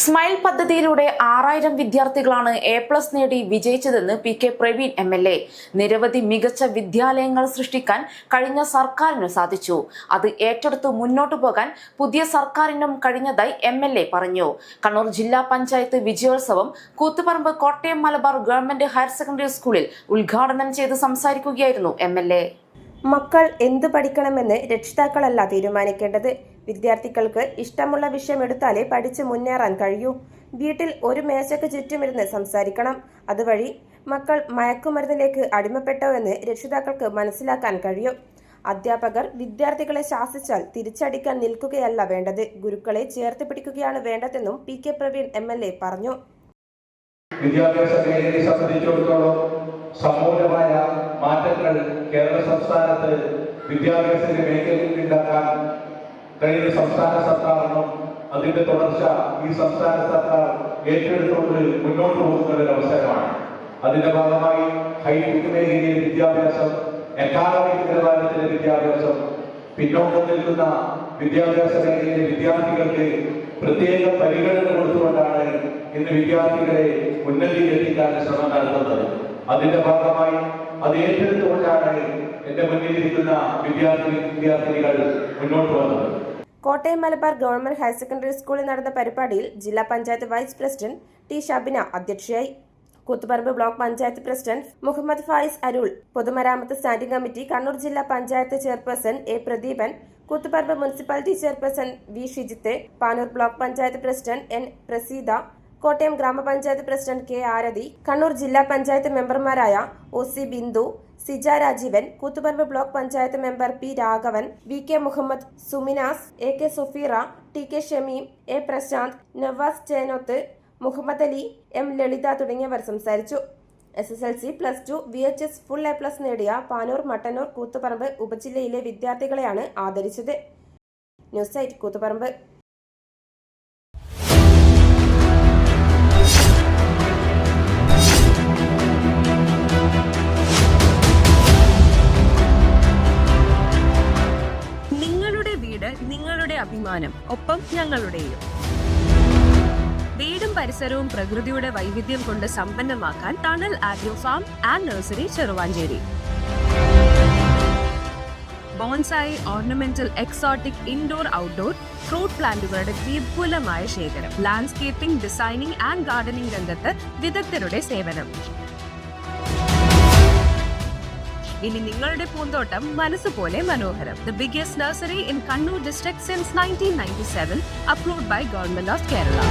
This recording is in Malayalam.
സ്മൈൽ പദ്ധതിയിലൂടെ 6000 വിദ്യാർത്ഥികളാണ് A+ നേടി വിജയിച്ചതെന്ന് PK പ്രവീൺ MLA. നിരവധി മികച്ച വിദ്യാലയങ്ങൾ സൃഷ്ടിക്കാൻ കഴിഞ്ഞ സർക്കാരിന് സാധിച്ചു. അത് ഏറ്റെടുത്ത് മുന്നോട്ടു പോകാൻ പുതിയ സർക്കാരിനും കഴിഞ്ഞതായി MLA പറഞ്ഞു. കണ്ണൂർ ജില്ലാ പഞ്ചായത്ത് വിജയോത്സവം Koothuparamba Kottayam Malabar government higher secondary സ്കൂളിൽ ഉദ്ഘാടനം ചെയ്ത് സംസാരിക്കുകയായിരുന്നു MLA. മക്കൾ എന്തു പഠിക്കണമെന്ന് രക്ഷിതാക്കളല്ല തീരുമാനിക്കേണ്ടത്. വിദ്യാർത്ഥികൾക്ക് ഇഷ്ടമുള്ള വിഷയം എടുത്താലേ പഠിച്ച് മുന്നേറാൻ കഴിയൂ. വീട്ടിൽ ഒരു മേശയ്ക്ക് ചുറ്റുമിരുന്ന് സംസാരിക്കണം. അതുവഴി മക്കൾ മയക്കുമരുന്നിലേക്ക് അടിമപ്പെട്ടോ എന്ന് രക്ഷിതാക്കൾക്ക് മനസ്സിലാക്കാൻ കഴിയും. അധ്യാപകർ വിദ്യാർത്ഥികളെ ശാസിച്ചാൽ തിരിച്ചടിക്കാൻ നിൽക്കുകയല്ല വേണ്ടത്, ഗുരുക്കളെ ചേർത്ത് പിടിക്കുകയാണ് വേണ്ടതെന്നും PK പ്രവീൺ MLA പറഞ്ഞു. വിദ്യാഭ്യാസ മേഖലയെ സംബന്ധിച്ചിടത്തോളം സമൂലമായ മാറ്റങ്ങൾ കേരള സംസ്ഥാനത്ത് വിദ്യാഭ്യാസ മേഖലയിൽ ഉണ്ടാക്കാൻ കഴിഞ്ഞ സംസ്ഥാന സർക്കാരിനും അതിന്റെ തുടർച്ച ഈ സംസ്ഥാന സർക്കാർ ഏറ്റെടുത്തുകൊണ്ട് മുന്നോട്ട് പോകുന്ന ഒരു അവസരമാണ്. അതിന്റെ ഭാഗമായി ഹൈടെക് മേഖലയിലെ വിദ്യാഭ്യാസം, അക്കാദമിക് നിലവാരത്തിലെ വിദ്യാഭ്യാസം, പിന്നോക്കം നിൽക്കുന്ന വിദ്യാഭ്യാസ മേഖലയിലെ വിദ്യാർത്ഥികൾക്ക് പ്രത്യേക പരിഗണന കൊടുത്തുകൊണ്ടാണ് ഇന്ന് വിദ്യാർത്ഥികളെ ഉന്നതിയിലെത്തിക്കാൻ ശ്രമം നടത്തുന്നത്. അതിന്റെ ഭാഗമായി അത് ഏറ്റെടുത്തുകൊണ്ടാണ് എന്റെ മുന്നിലിരിക്കുന്ന വിദ്യാർത്ഥിനികൾ മുന്നോട്ട് വന്നത്. Kottayam Malabar government higher secondary സ്കൂളിൽ നടന്ന പരിപാടിയിൽ ജില്ലാ panchayat vice president T Shabina അധ്യക്ഷയായി. കൂത്തുപറമ്പ് ബ്ലോക്ക് പഞ്ചായത്ത് പ്രസിഡന്റ് മുഹമ്മദ് ഫായിസ് അരുൾ, പൊതുമരാമത്ത് സ്റ്റാൻഡിംഗ് കമ്മിറ്റി കണ്ണൂർ ജില്ലാ panchayat chairperson A Pradeepan, Koothuparamba municipality chairperson V Shijith, Panoor block panchayat president N Praseetha, Kottayam ഗ്രാമപഞ്ചായത്ത് പ്രസിഡന്റ് K ആരതി, കണ്ണൂർ ജില്ലാ പഞ്ചായത്ത് മെമ്പർമാരായ OC Bindu, Sija Rajeevan, Koothuparamba block panchayat member P Raghavan, VK Muhammad, Suminas, AK Sufeera, TK Shameem, A Prasanth, Navas Chenoth, Muhammad Ali, M Lalitha തുടങ്ങിയവർ സംസാരിച്ചു. SSLC, +2, VHS ഫുൾ A+ നേടിയ പാനൂർ, മട്ടന്നൂർ, കൂത്തുപറമ്പ് ഉപജില്ലയിലെ വിദ്യാർത്ഥികളെയാണ് ആദരിച്ചത്. News site Koothuparamba. നിങ്ങളുടെ വീട് നിങ്ങളുടെ അഭിമാനം, ഒപ്പം ഞങ്ങളുടെയും. വീടും പരിസരവും പ്രകൃതിയുടെ വൈവിധ്യം കൊണ്ട് സമ്പന്നമാക്കാൻ tunnel agro farm and nursery Cheruvanchery. Bonsai, ornamental, exotic, indoor, outdoor fruit പ്ലാന്റുകളുടെ വിപുലമായ ശേഖരം. ലാൻഡ്സ്കേപ്പിംഗ്, ഡിസൈനിംഗ് ആൻഡ് ഗാർഡനിംഗ് രംഗത്ത് വിദഗ്ധരുടെ സേവനം. ഇനി നിങ്ങളുടെ പൂന്തോട്ടം മനസ്സുപോലെ മനോഹരം. The biggest nursery in Kannur district since 1997, approved by Government of Kerala.